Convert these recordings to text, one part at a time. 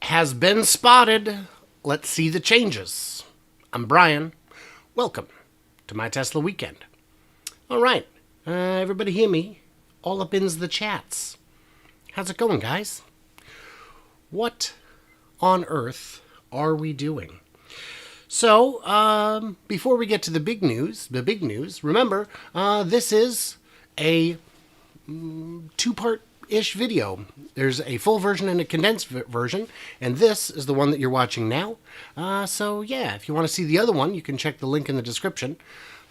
has been spotted. Let's see the changes. I'm Brian. Welcome to my Tesla weekend. All right, everybody hear me? All up in the chats. How's it going, guys? What on earth are we doing? So, before we get to the big news, remember, this is a two-part-ish video. There's a full version and a condensed version, and this is the one that you're watching now. So yeah, if you want to see the other one, you can check the link in the description.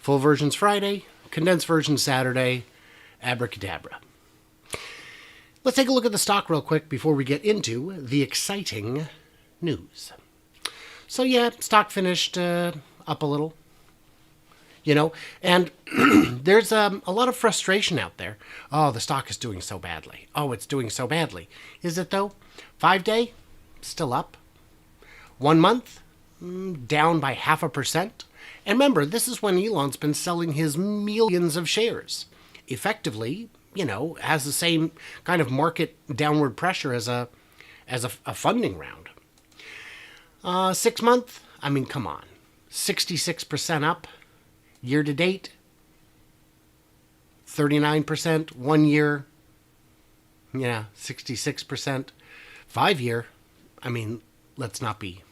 Full version's Friday, condensed version Saturday, abracadabra. Let's take a look at the stock real quick before we get into the exciting news. So yeah, stock finished up a little, and there's a lot of frustration out there. Oh, the stock is doing so badly. Oh, it's doing so badly. Is it though? 5-day, still up. 1 month, down by 0.5%. And remember, this is when Elon's been selling his millions of shares. Effectively, has the same kind of market downward pressure as a funding round. 6 month, I mean, come on. 66% up. Year to date, 39%. 1 year, 66%. 5 year, I mean, let's not be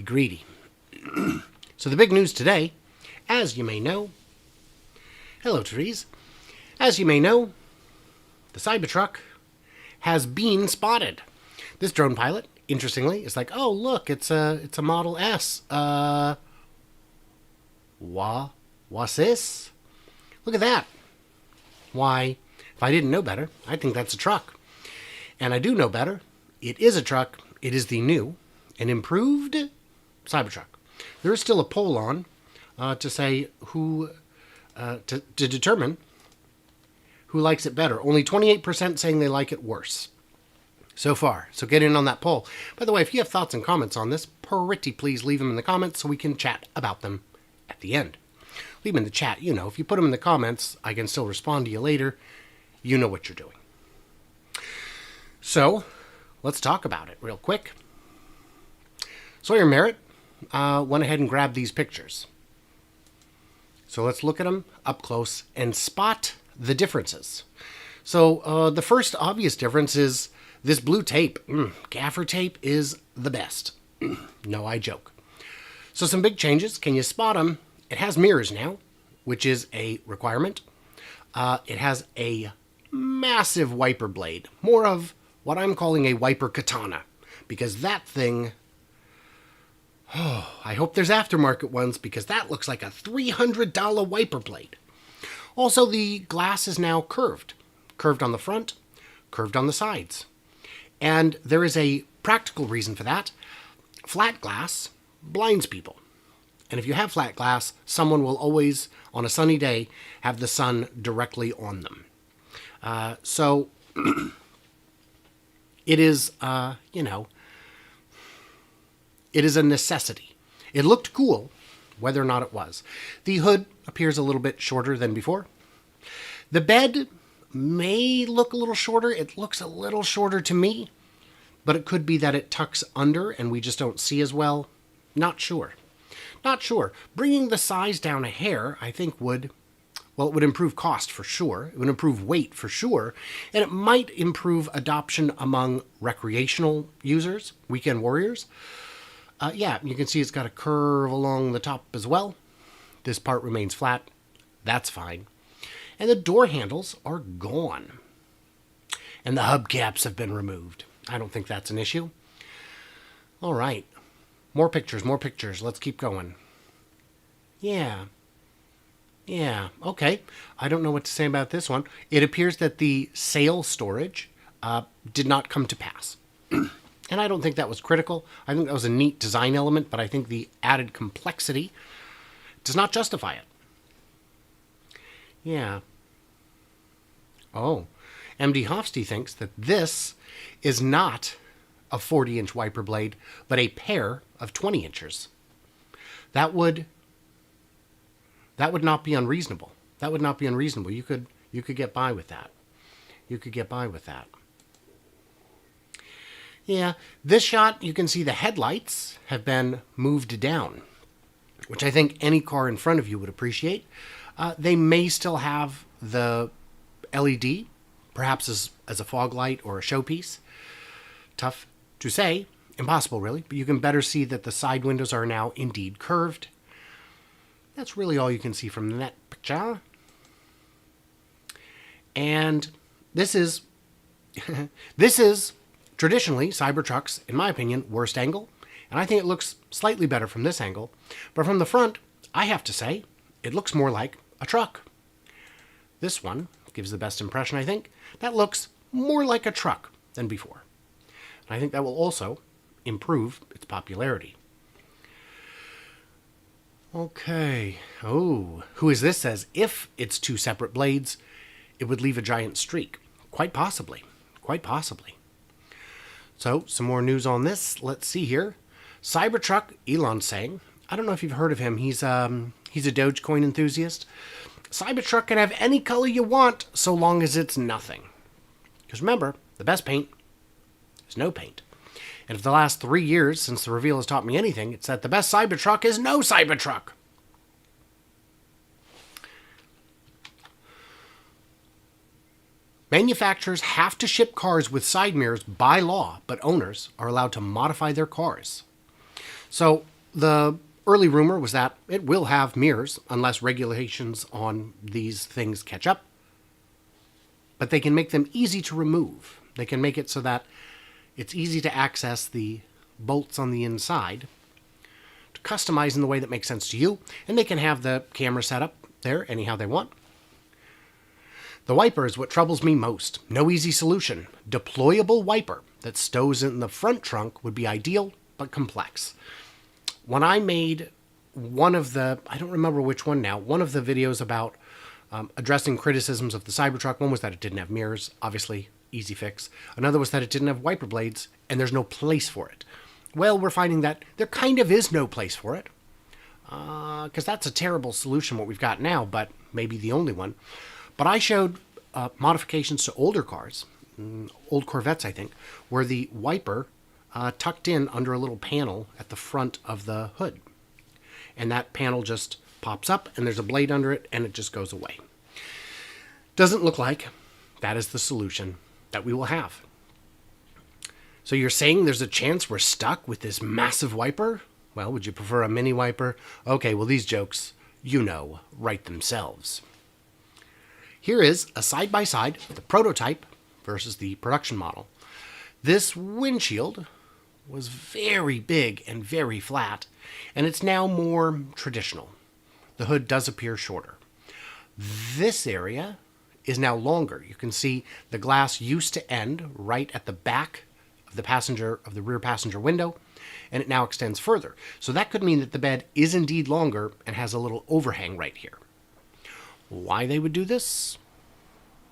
greedy. So the big news today, as you may know, hello trees, as you may know, the Cybertruck has been spotted. This drone pilot, interestingly, is like, oh look, it's a Model S. What's this? Look at that. Why, if I didn't know better, I think that's a truck. And I do know better. It is a truck. It is the new and improved Cybertruck. There is still a poll on to say who, to determine who likes it better. Only 28% saying they like it worse so far. So get in on that poll. By the way, if you have thoughts and comments on this, pretty please leave them in the comments so we can chat about them at the end. Leave them in the chat. If you put them in the comments, I can still respond to you later. You know what you're doing. So let's talk about it real quick. Sawyer Merritt went ahead and grabbed these pictures. So let's look at them up close and spot the differences. So the first obvious difference is this blue tape. Gaffer tape is the best. No, I joke. So some big changes. Can you spot them? It has mirrors now, which is a requirement. It has a massive wiper blade. More of what I'm calling a wiper katana. Because that thing... Oh, I hope there's aftermarket ones because that looks like a $300 wiper blade. Also, the glass is now curved. Curved on the front, curved on the sides. And there is a practical reason for that. Flat glass blinds people. And if you have flat glass, someone will always, on a sunny day, have the sun directly on them. So it is, it is a necessity. It looked cool, whether or not it was. The hood appears a little bit shorter than before. The bed may look a little shorter. It looks a little shorter to me, but it could be that it tucks under and we just don't see as well. Not sure. Not sure. Bringing the size down a hair, I think it would improve cost for sure. It would improve weight for sure. And it might improve adoption among recreational users, weekend warriors. Yeah, you can see it's got a curve along the top as well. This part remains flat. That's fine. And the door handles are gone. And the hubcaps have been removed. I don't think that's an issue. All right. More pictures, more pictures. Let's keep going. Yeah, okay. I don't know what to say about this one. It appears that the sail storage did not come to pass. And I don't think that was critical. I think that was a neat design element, but I think the added complexity does not justify it. Yeah. Oh, MD Hofsty thinks that this is not a 40-inch wiper blade, but a pair of 20 inchers. That would not be unreasonable. That would not be unreasonable. You could get by with that. You could get by with that. Yeah, this shot, you can see the headlights have been moved down, which I think any car in front of you would appreciate. They may still have the LED, perhaps as a fog light or a showpiece. Tough to say, impossible really, but you can better see that the side windows are now indeed curved. That's really all you can see from that picture. And this is this is traditionally CyberTruck's, in my opinion, worst angle. And I think it looks slightly better from this angle. But from the front, I have to say, it looks more like a truck. This one gives the best impression, I think. That looks more like a truck than before. And I think that will also improve its popularity. Okay. Oh, who is this says, if it's two separate blades, it would leave a giant streak. Quite possibly. Quite possibly. So, some more news on this. Let's see here. CyberTruck, Elon's saying, I don't know if you've heard of him. He's a Dogecoin enthusiast. CyberTruck can have any color you want so long as it's nothing. Because remember, the best paint is no paint. And if the last 3 years since the reveal has taught me anything, it's that the best CyberTruck is no CyberTruck. Manufacturers have to ship cars with side mirrors by law, but owners are allowed to modify their cars. So the early rumor was that it will have mirrors unless regulations on these things catch up. But they can make them easy to remove. They can make it so that it's easy to access the bolts on the inside, to customize in the way that makes sense to you, and they can have the camera set up there anyhow they want. The wiper is what troubles me most. No easy solution. Deployable wiper that stows in the front trunk would be ideal, but complex. When I made one of the, I don't remember which one now, one of the videos about addressing criticisms of the Cybertruck, one was that it didn't have mirrors, obviously, easy fix. Another was that it didn't have wiper blades, and there's no place for it. Well, we're finding that there kind of is no place for it, because that's a terrible solution, what we've got now, but maybe the only one. But I showed modifications to older cars, old Corvettes, I think, where the wiper tucked in under a little panel at the front of the hood. And that panel just pops up, and there's a blade under it, and it just goes away. Doesn't look like that is the solution that we will have. So you're saying there's a chance we're stuck with this massive wiper? Well, would you prefer a mini wiper? Okay, well, these jokes, you know, write themselves. Here is a side-by-side of the prototype versus the production model. This windshield was very big and very flat, and it's now more traditional. The hood does appear shorter. This area is now longer. You can see the glass used to end right at the back of the rear passenger window, and it now extends further. So that could mean that the bed is indeed longer and has a little overhang right here. Why they would do this?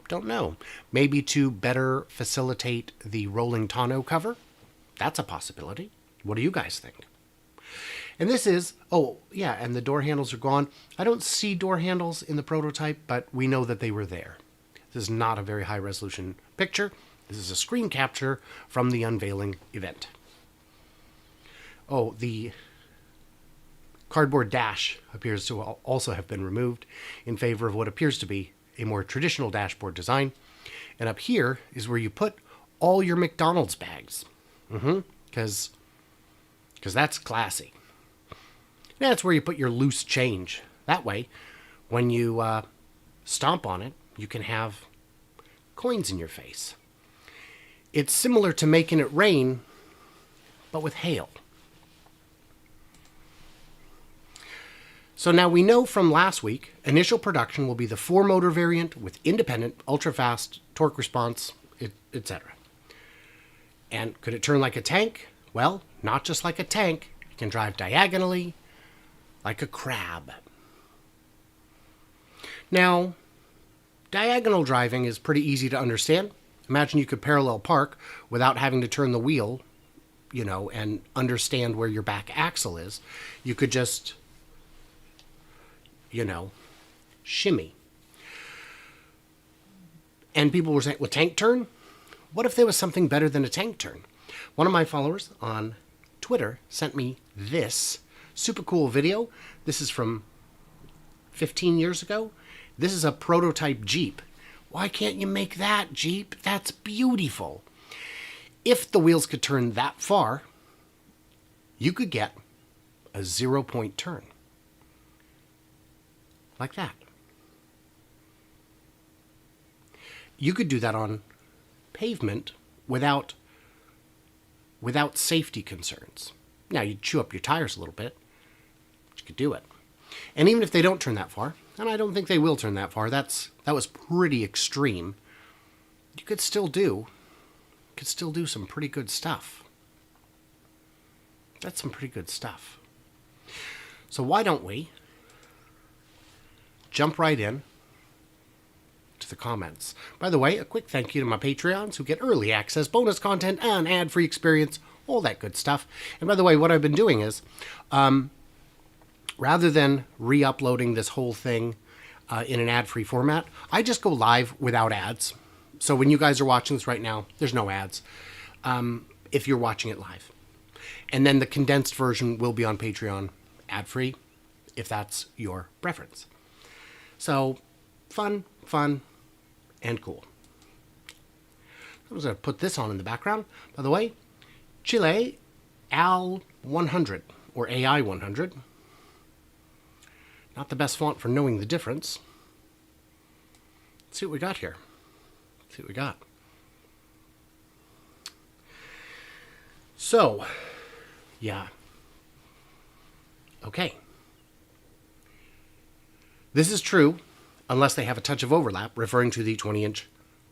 Don't know. Maybe to better facilitate the rolling tonneau cover? That's a possibility. What do you guys think? And this is, oh yeah, and the door handles are gone. I don't see door handles in the prototype, but we know that they were there. This is not a very high resolution picture. This is a screen capture from the unveiling event. Oh, the cardboard dash appears to also have been removed in favor of what appears to be a more traditional dashboard design. And up here is where you put all your McDonald's bags. Because that's classy. That's where you put your loose change. That way, when you stomp on it, you can have coins in your face. It's similar to making it rain, but with hail. So now we know from last week, initial production will be the 4-motor variant with independent, ultra-fast torque response, etc. And could it turn like a tank? Well, not just like a tank. It can drive diagonally, like a crab. Now, diagonal driving is pretty easy to understand. Imagine you could parallel park without having to turn the wheel, you know, and understand where your back axle is. You could just, you know, shimmy. And people were saying, well, tank turn? What if there was something better than a tank turn? One of my followers on Twitter sent me this super cool video. This is from 15 years ago. This is a prototype Jeep. Why can't you make that, Jeep? That's beautiful. If the wheels could turn that far, you could get a 0-point turn. Like that. You could do that on pavement without safety concerns. Now, you'd chew up your tires a little bit, but you could do it. And even if they don't turn that far, and I don't think they will turn that far, that was pretty extreme, you could still do some pretty good stuff. That's some pretty good stuff. So why don't we jump right in to the comments. By the way, a quick thank you to my Patreons who get early access, bonus content, and ad-free experience, all that good stuff. And by the way, what I've been doing is, rather than re-uploading this whole thing in an ad-free format, I just go live without ads. So when you guys are watching this right now, there's no ads if you're watching it live. And then the condensed version will be on Patreon ad-free, if that's your preference. So, fun, and cool. I'm just going to put this on in the background. By the way, Chile Al 100, or AI 100. Not the best font for knowing the difference. Let's see what we got here. Let's see what we got. So, yeah. Okay. This is true unless they have a touch of overlap, referring to the 20-inch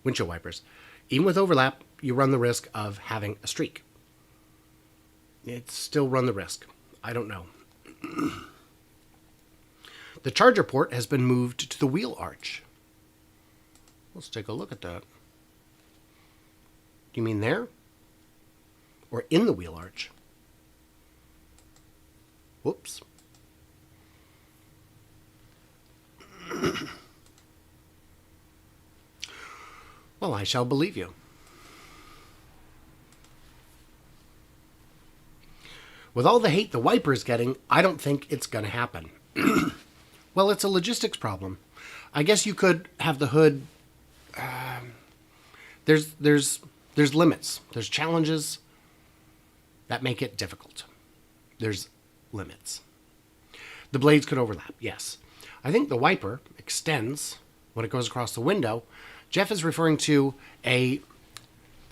windshield wipers. Even with overlap, you run the risk of having a streak. It's still run the risk. I don't know. The charger port has been moved to the wheel arch. Let's take a look at that. Do you mean there? Or in the wheel arch? Whoops. Well, I shall believe you. With all the hate the wiper is getting, I don't think it's going to happen. Well, it's a logistics problem. I guess you could have the hood. There's limits. There's challenges that make it difficult. There's limits. The blades could overlap, yes. I think the wiper extends when it goes across the window. Jeff is referring to there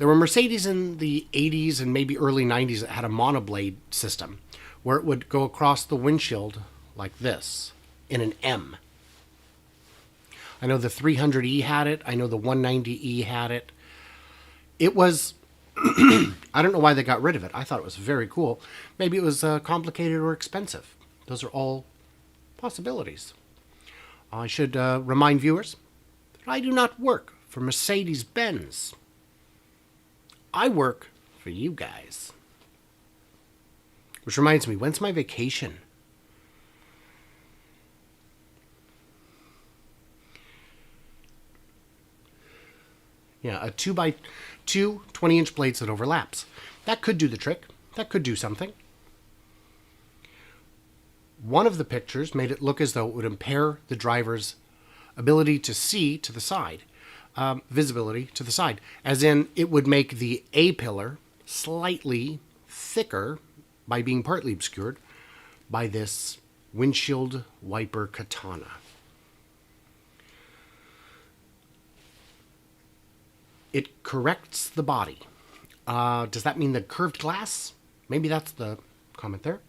were Mercedes in the 80s and maybe early 90s that had a monoblade system where it would go across the windshield like this in an M. I know the 300E had it. I know the 190E had it. It was, I don't know why they got rid of it. I thought it was very cool. Maybe it was complicated or expensive. Those are all possibilities. I should remind viewers that I do not work for Mercedes-Benz. I work for you guys. Which reminds me, when's my vacation? Yeah, a 2x2 20-inch blades that overlaps. That could do the trick. That could do something. One of the pictures made it look as though it would impair the driver's ability to see to the side, visibility to the side, as in it would make the A-pillar slightly thicker by being partly obscured by this windshield wiper katana. It corrects the body. Does that mean the curved glass? Maybe that's the comment there.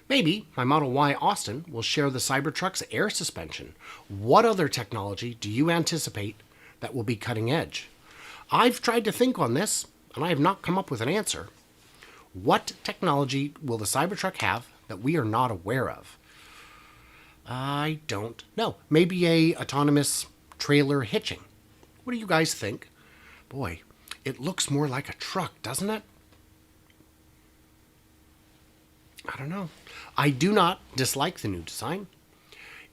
Maybe my Model Y Austin will share the Cybertruck's air suspension. What other technology do you anticipate that will be cutting edge? I've tried to think on this, and I have not come up with an answer. What technology will the Cybertruck have that we are not aware of? I don't know. Maybe a autonomous trailer hitching. What do you guys think? Boy, it looks more like a truck, doesn't it? I don't know. I do not dislike the new design.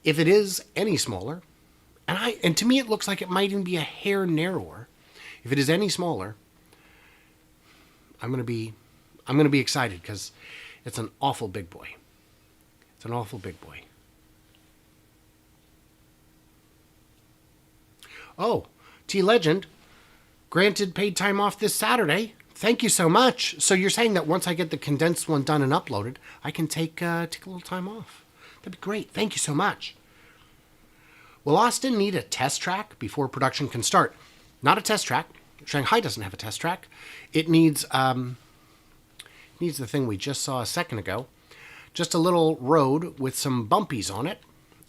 If it is any smaller, and to me it looks like it might even be a hair narrower. If it is any smaller, I'm gonna be excited because it's an awful big boy. It's an awful big boy. Oh, T-Legend, granted paid time off this Saturday. Thank you so much. So you're saying that once I get the condensed one done and uploaded, I can take a little time off. That'd be great. Thank you so much. Will Austin need a test track before production can start? Not a test track. Shanghai doesn't have a test track. It needs the thing we just saw a second ago. Just a little road with some bumpies on it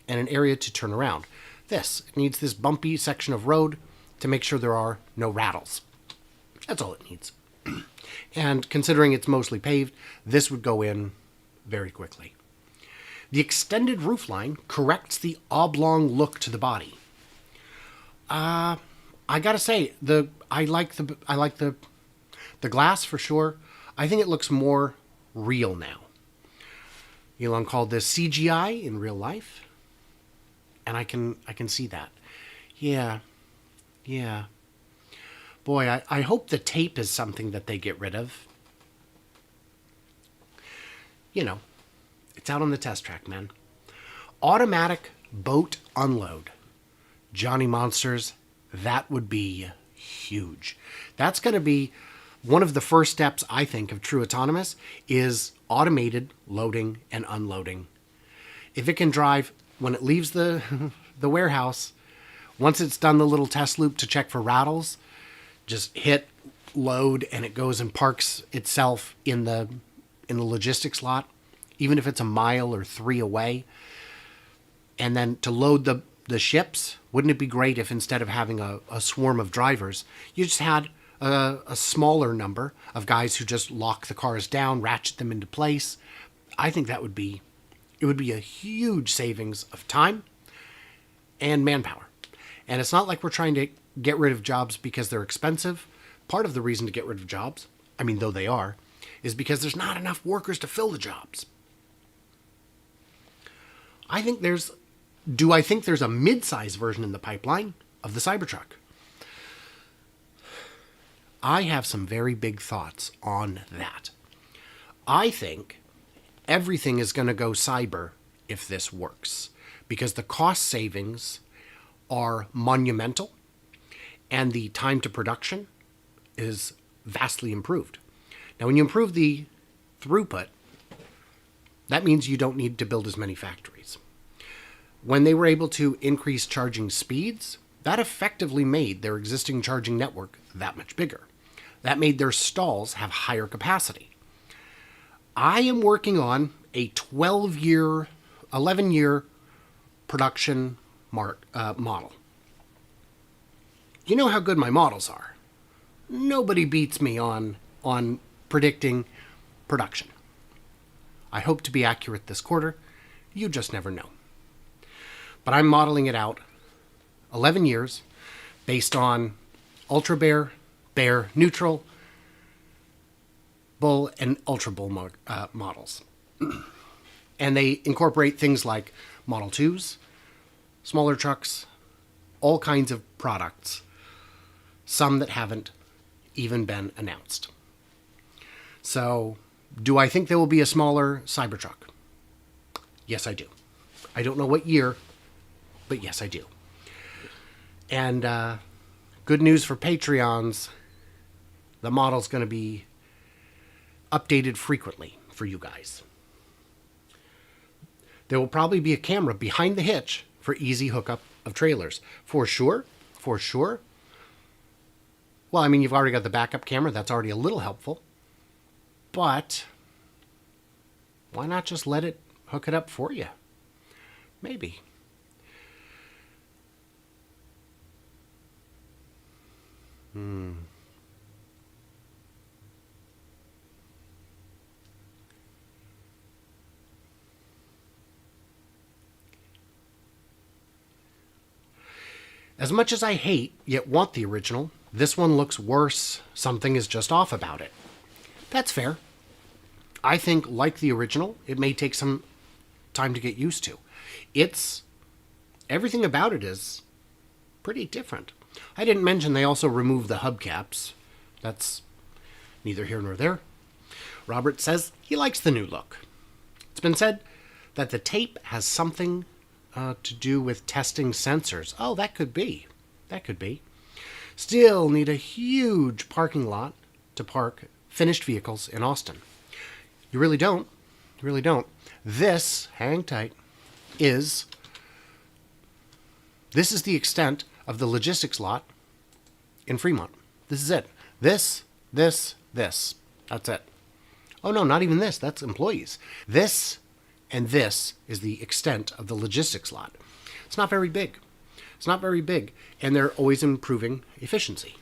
and an area to turn around. It needs this bumpy section of road to make sure there are no rattles. That's all it needs. And considering it's mostly paved, this would go in very quickly. The extended roofline corrects the oblong look to the body. I gotta say, I like the glass for sure. I think it looks more real now. Elon called this CGI in real life, and I can see that. Yeah. Boy, I hope the tape is something that they get rid of. You know, it's out on the test track, man. Automatic boat unload. Johnny Monsters, that would be huge. That's going to be one of the first steps, I think, of true autonomous is automated loading and unloading. If it can drive when it leaves the warehouse, once it's done the little test loop to check for rattles, just hit load and it goes and parks itself in the logistics lot, even if it's a mile or 3 away. And then to load the ships, wouldn't it be great if instead of having a swarm of drivers, you just had a smaller number of guys who just lock the cars down, ratchet them into place? I think it would be a huge savings of time and manpower. And it's not like we're trying to get rid of jobs because they're expensive. Part of the reason to get rid of jobs, though they are, is because there's not enough workers to fill the jobs. I think there's a mid-size version in the pipeline of the Cybertruck? I have some very big thoughts on that. I think everything is going to go cyber if this works, because the cost savings are monumental and the time to production is vastly improved. Now, when you improve the throughput, that means you don't need to build as many factories. When they were able to increase charging speeds, that effectively made their existing charging network that much bigger. That made their stalls have higher capacity. I am working on a 11-year production model. You know how good my models are. Nobody beats me on predicting production. I hope to be accurate this quarter. You just never know. But I'm modeling it out 11 years based on Ultra Bear, Bear, Neutral, Bull, and Ultra Bull models. And they incorporate things like Model 2s, smaller trucks, all kinds of products, some that haven't even been announced. So, do I think there will be a smaller Cybertruck? Yes, I do. I don't know what year, but yes, I do. And good news for Patreons, the model's going to be updated frequently for you guys. There will probably be a camera behind the hitch for easy hookup of trailers. For sure. Well, you've already got the backup camera. That's already a little helpful. But why not just let it hook it up for you? Maybe. As much as I hate, yet want the original, this one looks worse. Something is just off about it. That's fair. I think, like the original, it may take some time to get used to. Everything about it is pretty different. I didn't mention they also removed the hubcaps. That's Neither here nor there. Robert says he likes the new look. It's been said that the tape has something to do with testing sensors. Oh, that could be. That could be. Still need a huge parking lot to park finished vehicles in Austin. You really don't. You really don't. This, hang tight, this is the extent of the logistics lot in Fremont. This is it. This. That's it. Oh, no, not even this. That's employees. This and this is the extent of the logistics lot. It's not very big. It's not very big. And they're always improving efficiency.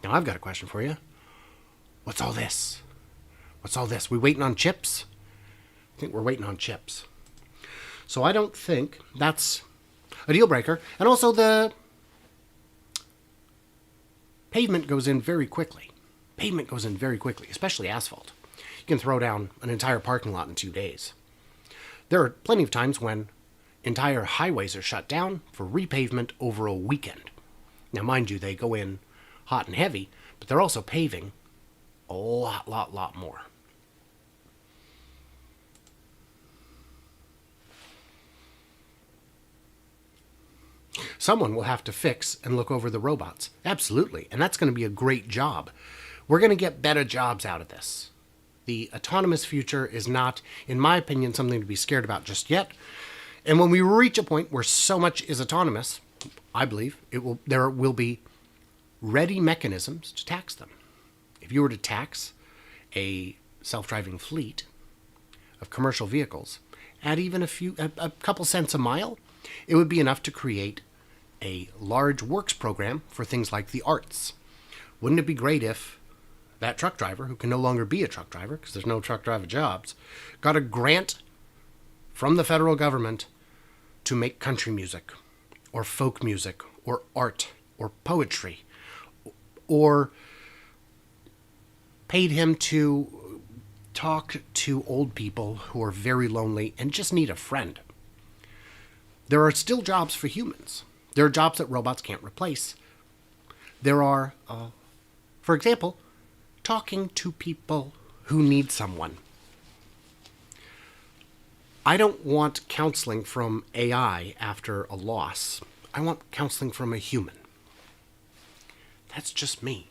Now, I've got a question for you. What's all this? What's all this? We waiting on chips? I think we're waiting on chips. So I don't think that's a deal breaker. And also the pavement goes in very quickly. Pavement goes in very quickly, especially asphalt. You can throw down an entire parking lot in 2 days. There are plenty of times when entire highways are shut down for repavement over a weekend. Now, mind you, they go in hot and heavy, but they're also paving a lot more. Someone will have to fix and look over the robots. Absolutely. And that's going to be a great job. We're going to get better jobs out of this. The autonomous future is not, in my opinion, something to be scared about just yet. And when we reach a point where so much is autonomous, I believe there will be ready mechanisms to tax them. If you were to tax a self-driving fleet of commercial vehicles at even a couple cents a mile, it would be enough to create a large works program for things like the arts. Wouldn't it be great if that truck driver, who can no longer be a truck driver because there's no truck driver jobs, got a grant from the federal government to make country music or folk music or art or poetry, or paid him to talk to old people who are very lonely and just need a friend. There are still jobs for humans. There are jobs that robots can't replace. There are, for example, talking to people who need someone. I don't want counseling from AI after a loss. I want counseling from a human. That's just me.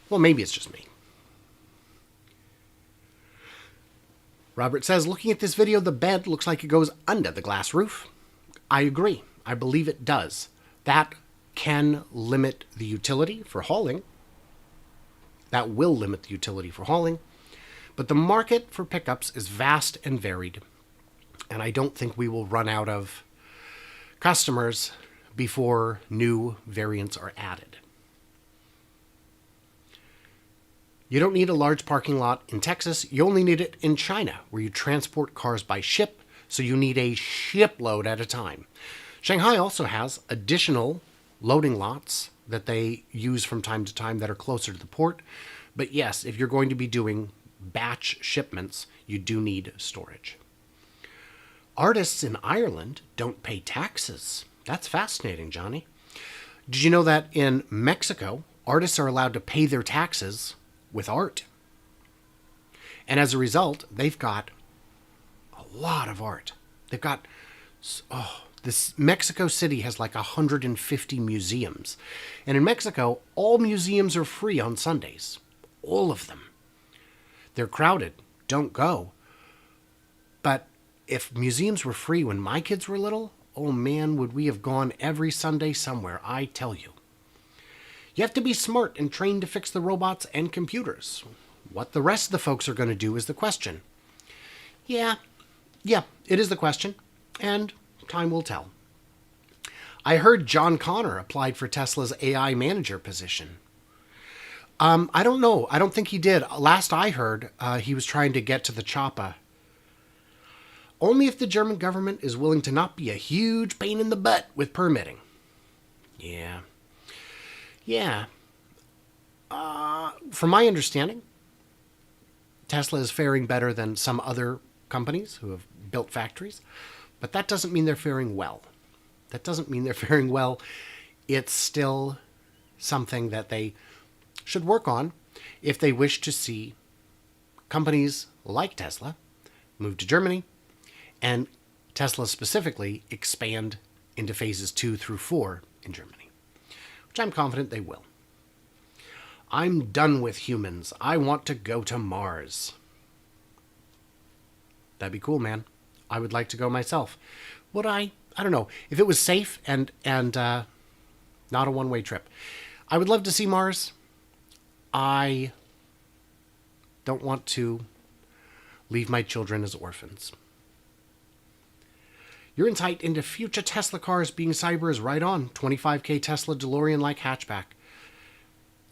Well, maybe it's just me. Robert says, looking at this video, the bed looks like it goes under the glass roof. I agree. I believe it does. That can limit the utility for hauling. That will limit the utility for hauling. But the market for pickups is vast and varied. And I don't think we will run out of customers before new variants are added. You don't need a large parking lot in Texas. You only need it in China, where you transport cars by ship, so you need a shipload at a time. Shanghai also has additional loading lots that they use from time to time that are closer to the port. But yes, if you're going to be doing batch shipments, you do need storage. Artists in Ireland don't pay taxes. That's fascinating, Johnny. Did you know that in Mexico, artists are allowed to pay their taxes with art? And as a result, they've got a lot of art. They've got, this Mexico City has like 150 museums. And in Mexico, all museums are free on Sundays. All of them. They're crowded. Don't go. But if museums were free when my kids were little, oh man, would we have gone every Sunday somewhere, I tell you. You have to be smart and trained to fix the robots and computers. What the rest of the folks are going to do is the question. Yeah, it is the question, and time will tell. I heard John Connor applied for Tesla's AI manager position. I don't know. I don't think he did. Last I heard, he was trying to get to the chopper. Only if the German government is willing to not be a huge pain in the butt with permitting. Yeah. From my understanding, Tesla is faring better than some other companies who have built factories, but that doesn't mean they're faring well. It's still something that they should work on. if they wish to see companies like Tesla move to Germany and Tesla specifically expand into phases 2 through 4 in Germany, which I'm confident they will. I'm done with humans. I want to go to Mars. That'd be cool, man. I would like to go myself. Would I? I don't know. If it was safe and not a one-way trip. I would love to see Mars. I don't want to leave my children as orphans. Your insight into future Tesla cars being cyber is right on. 25K Tesla DeLorean-like hatchback.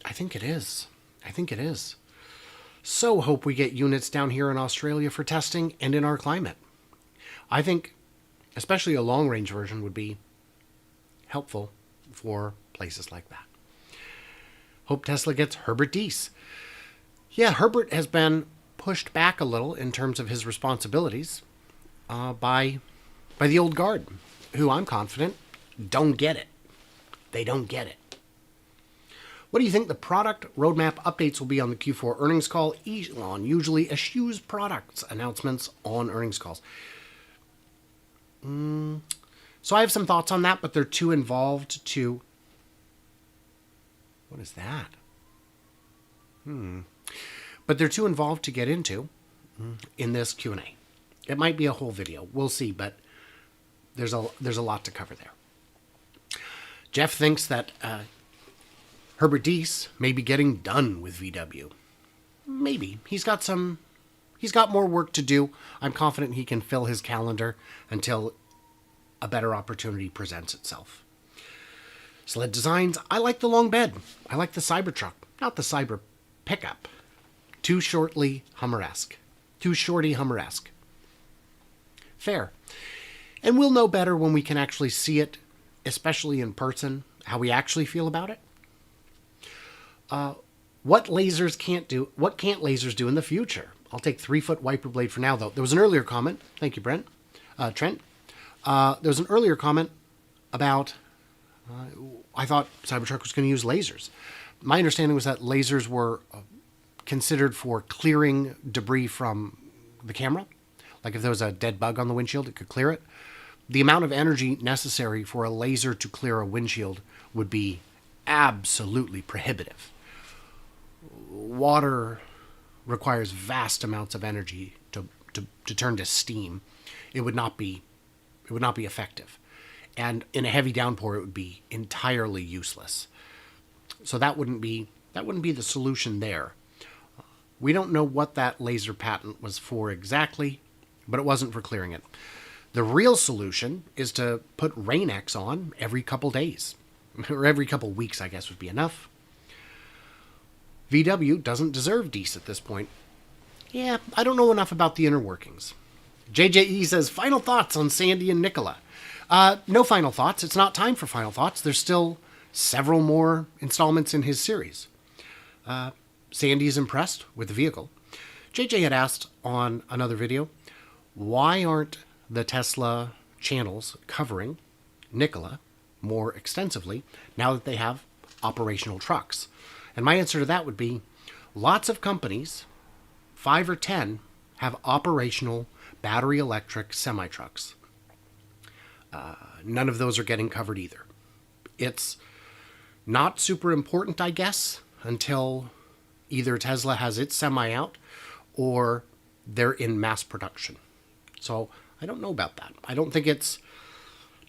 I think it is. I think it is. So hope we get units down here in Australia for testing and in our climate. I think especially a long-range version would be helpful for places like that. Hope Tesla gets Herbert Deese. Yeah, Herbert has been pushed back a little in terms of his responsibilities by the old guard, who I'm confident don't get it. They don't get it. What do you think the product roadmap updates will be on the Q4 earnings call? Elon usually eschews products announcements on earnings calls. So I have some thoughts on that, but they're too involved to... What is that? But they're too involved to get into in this Q&A. It might be a whole video. We'll see, but there's a lot to cover there. Jeff thinks that Herbert Deese may be getting done with VW. Maybe. He's got more work to do. I'm confident he can fill his calendar until a better opportunity presents itself. Sled designs. I like the long bed. I like the CyberTruck, not the Cyber pickup. Too shorty Hummer-esque. Fair. And we'll know better when we can actually see it, especially in person, how we actually feel about it. What can't lasers do in the future? I'll take 3-foot wiper blade for now, though. There was an earlier comment. Thank you, Trent. There was an earlier comment about, I thought CyberTruck was going to use lasers. My understanding was that lasers were considered for clearing debris from the camera. Like if there was a dead bug on the windshield, it could clear it. The amount of energy necessary for a laser to clear a windshield would be absolutely prohibitive. Water requires vast amounts of energy to turn to steam. It would not be effective. And in a heavy downpour, it would be entirely useless. So that wouldn't be the solution there. We don't know what that laser patent was for exactly, but it wasn't for clearing it. The real solution is to put Rain-X on every couple days. Or every couple weeks, I guess, would be enough. VW doesn't deserve Deese at this point. Yeah, I don't know enough about the inner workings. JJE says, final thoughts on Sandy and Nikola. No final thoughts. It's not time for final thoughts. There's still several more installments in his series. Sandy is impressed with the vehicle. JJ had asked on another video, why aren't the Tesla channels covering Nikola more extensively now that they have operational trucks? And my answer to that would be lots of companies, 5 or 10, have operational battery electric semi-trucks. None of those are getting covered either. It's not super important, I guess, until either Tesla has its semi out or they're in mass production. So I don't know about that. I don't think it's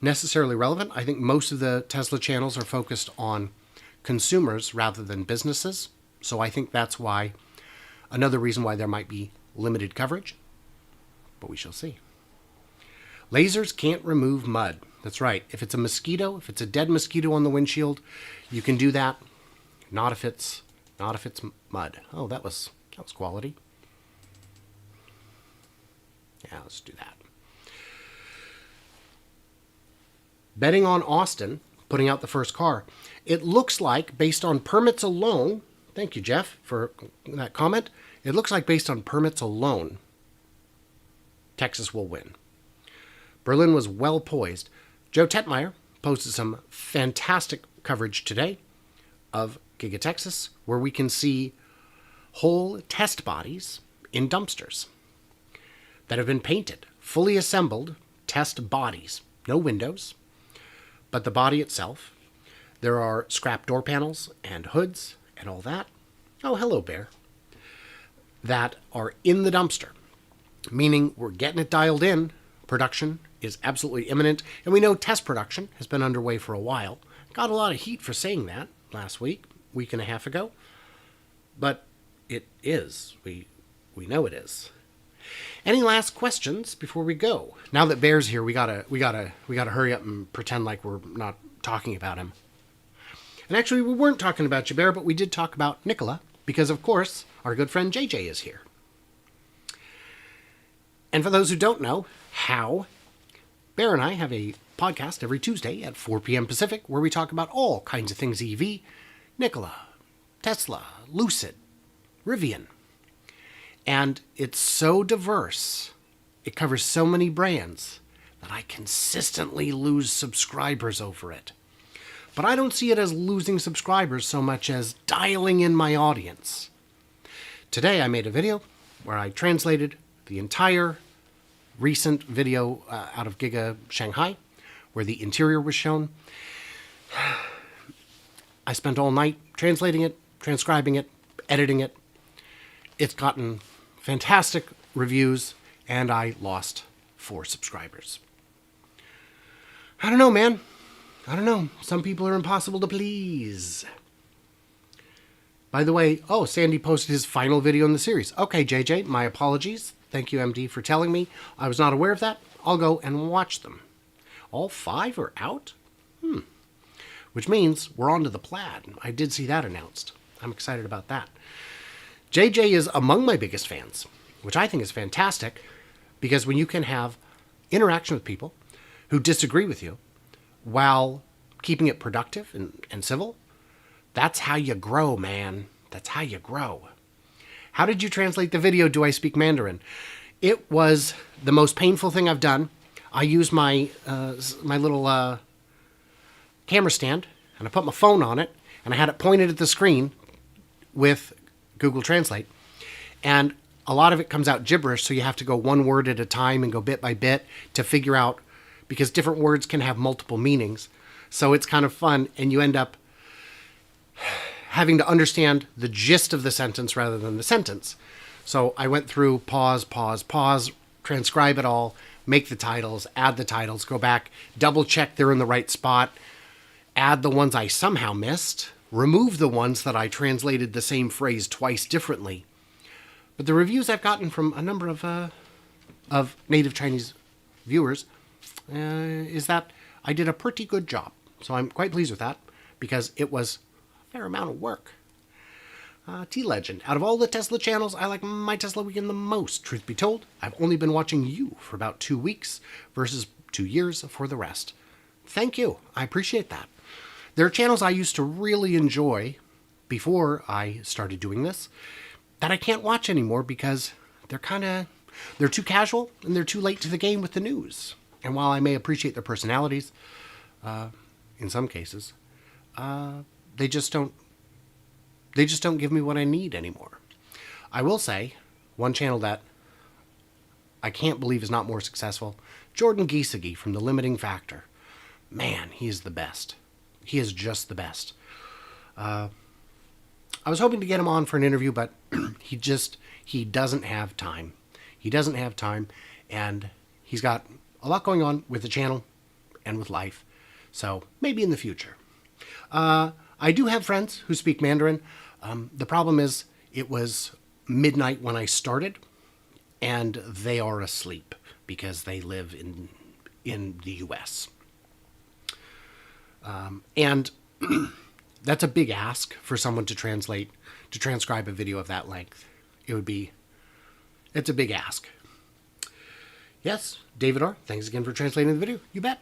necessarily relevant. I think most of the Tesla channels are focused on consumers rather than businesses. So I think that's why, another reason why there might be limited coverage. But we shall see. Lasers can't remove mud. That's right. If it's a mosquito, if it's a dead mosquito on the windshield, you can do that. Not if it's mud. Oh, that was quality. Yeah, let's do that. Betting on Austin putting out the first car. It looks like, based on permits alone, thank you, Jeff, for that comment. It looks like based on permits alone, Texas will win. Berlin was well poised. Joe Tetmeyer posted some fantastic coverage today of Giga Texas, where we can see whole test bodies in dumpsters that have been painted, fully assembled test bodies. No windows, but the body itself. There are scrap door panels and hoods and all that. Oh, hello, bear. That are in the dumpster, meaning we're getting it dialed in. Production is absolutely imminent, and we know test production has been underway for a while. Got a lot of heat for saying that last week and a half ago, but it is. We know it is. Any last questions before we go? Now that Bear's here, we gotta hurry up and pretend like we're not talking about him. And actually, we weren't talking about you, Bear, but we did talk about Nikola, because of course our good friend JJ is here. And for those who don't know how, Bear and I have a podcast every Tuesday at 4 p.m. Pacific where we talk about all kinds of things EV, Nikola, Tesla, Lucid, Rivian. And it's so diverse, it covers so many brands, that I consistently lose subscribers over it. But I don't see it as losing subscribers so much as dialing in my audience. Today I made a video where I translated the entire recent video out of Giga Shanghai, where the interior was shown. I spent all night translating it, transcribing it, editing it. It's gotten fantastic reviews, and I lost 4 subscribers. I don't know, man. I don't know. Some people are impossible to please. By the way, Sandy posted his final video in the series. Okay, JJ, my apologies. Thank you, MD, for telling me. I was not aware of that. I'll go and watch them. All 5 are out? Which means we're on to the plaid. I did see that announced. I'm excited about that. JJ is among my biggest fans, which I think is fantastic, because when you can have interaction with people who disagree with you while keeping it productive and civil, that's how you grow, man. That's how you grow. How did you translate the video, Do I Speak Mandarin? It was the most painful thing I've done. I used my little camera stand, and I put my phone on it, and I had it pointed at the screen with Google Translate. And a lot of it comes out gibberish, so you have to go one word at a time and go bit by bit to figure out, because different words can have multiple meanings. So it's kind of fun, and you end up having to understand the gist of the sentence rather than the sentence. So I went through pause, transcribe it all, make the titles, add the titles, go back, double check they're in the right spot, add the ones I somehow missed, remove the ones that I translated the same phrase twice differently. But the reviews I've gotten from a number of native Chinese viewers is that I did a pretty good job. So I'm quite pleased with that, because it was a fair amount of work. T-Legend. Out of all the Tesla channels, I like My Tesla Weekend the most. Truth be told, I've only been watching you for about 2 weeks versus 2 years for the rest. Thank you. I appreciate that. There are channels I used to really enjoy before I started doing this that I can't watch anymore because they're too casual and they're too late to the game with the news. And while I may appreciate their personalities, in some cases, they just don't give me what I need anymore. I will say, one channel that I can't believe is not more successful, Jordan Giesecke from The Limiting Factor. Man, he is the best. He is just the best. I was hoping to get him on for an interview, but he doesn't have time. He doesn't have time, and he's got a lot going on with the channel and with life. So maybe in the future. I do have friends who speak Mandarin. The problem is it was midnight when I started, and they are asleep because they live in the U.S. And that's a big ask for someone to transcribe a video of that length. It's a big ask. Yes, David R., thanks again for translating the video. You bet.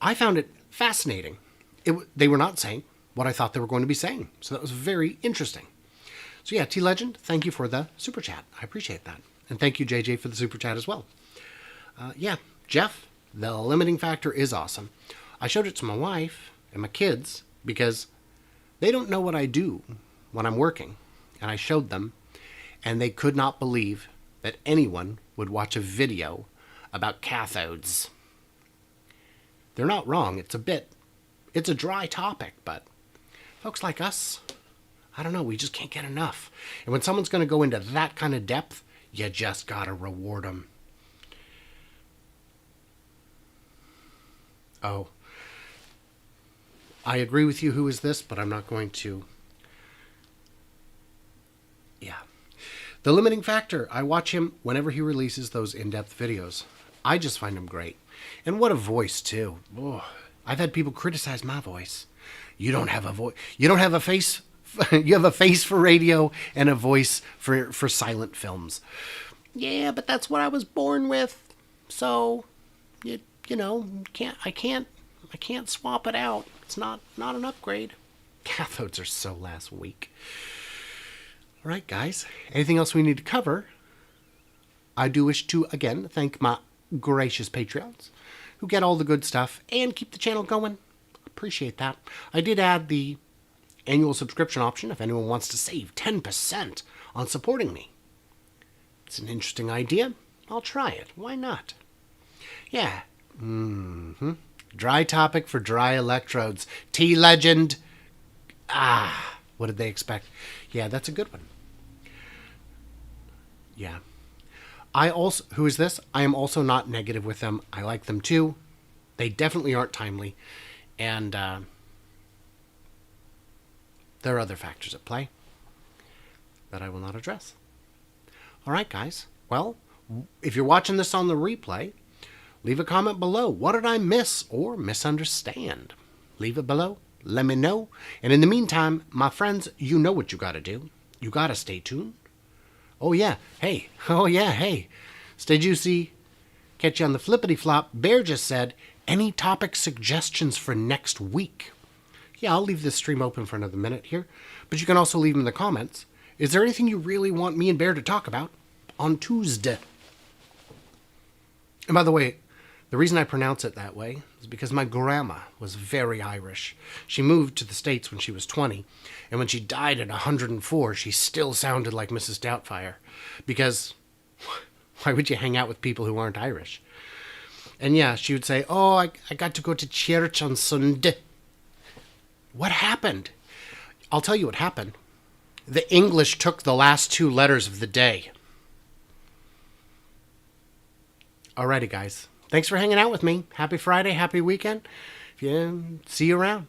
I found it fascinating. They were not saying what I thought they were going to be saying. So that was very interesting. So yeah, T-Legend, thank you for the super chat. I appreciate that. And thank you, JJ, for the super chat as well. Jeff, The Limiting Factor is awesome. I showed it to my wife and my kids because they don't know what I do when I'm working. and I showed them, and they could not believe that anyone would watch a video about cathodes. They're not wrong. It's a dry topic, but folks like us, I don't know, we just can't get enough. And when someone's going to go into that kind of depth, you just got to reward them. Oh, I agree with you. Who is this? But I'm not going to. Yeah. The limiting factor. I watch him whenever he releases those in-depth videos. I just find him great. And what a voice, too. Oh, I've had people criticize my voice. You don't have a voice. You don't have a face. You have a face for radio and a voice for silent films. Yeah, but that's what I was born with. So, you know, I can't swap it out. It's not an upgrade. Cathodes are so last week. All right, guys. Anything else we need to cover? I do wish to, again, thank my gracious Patreons who get all the good stuff and keep the channel going. Appreciate that. I did add the annual subscription option if anyone wants to save 10% on supporting me. It's an interesting idea. I'll try it. Why not? Yeah. Dry topic for dry electrodes. T-Legend. What did they expect? Yeah, that's a good one. Yeah. Who is this? I am also not negative with them. I like them too. They definitely aren't timely. And there are other factors at play that I will not address. All right, guys. Well, if you're watching this on the replay, leave a comment below. What did I miss or misunderstand? Leave it below. Let me know. And in the meantime, my friends, you know what you got to do. You got to stay tuned. Oh, yeah. Hey. Oh, yeah. Hey. Stay juicy. Catch you on the flippity flop. Bear just said, any topic suggestions for next week? Yeah, I'll leave this stream open for another minute here. But you can also leave them in the comments. Is there anything you really want me and Bear to talk about on Tuesday? And by the way, the reason I pronounce it that way is because my grandma was very Irish. She moved to the States when she was 20, and when she died at 104, she still sounded like Mrs. Doubtfire. Because why would you hang out with people who aren't Irish? And yeah, she would say, oh, I got to go to church on Sunday. What happened? I'll tell you what happened. The English took the last two letters of the day. Alrighty, guys. Thanks for hanging out with me. Happy Friday, happy weekend. See you around.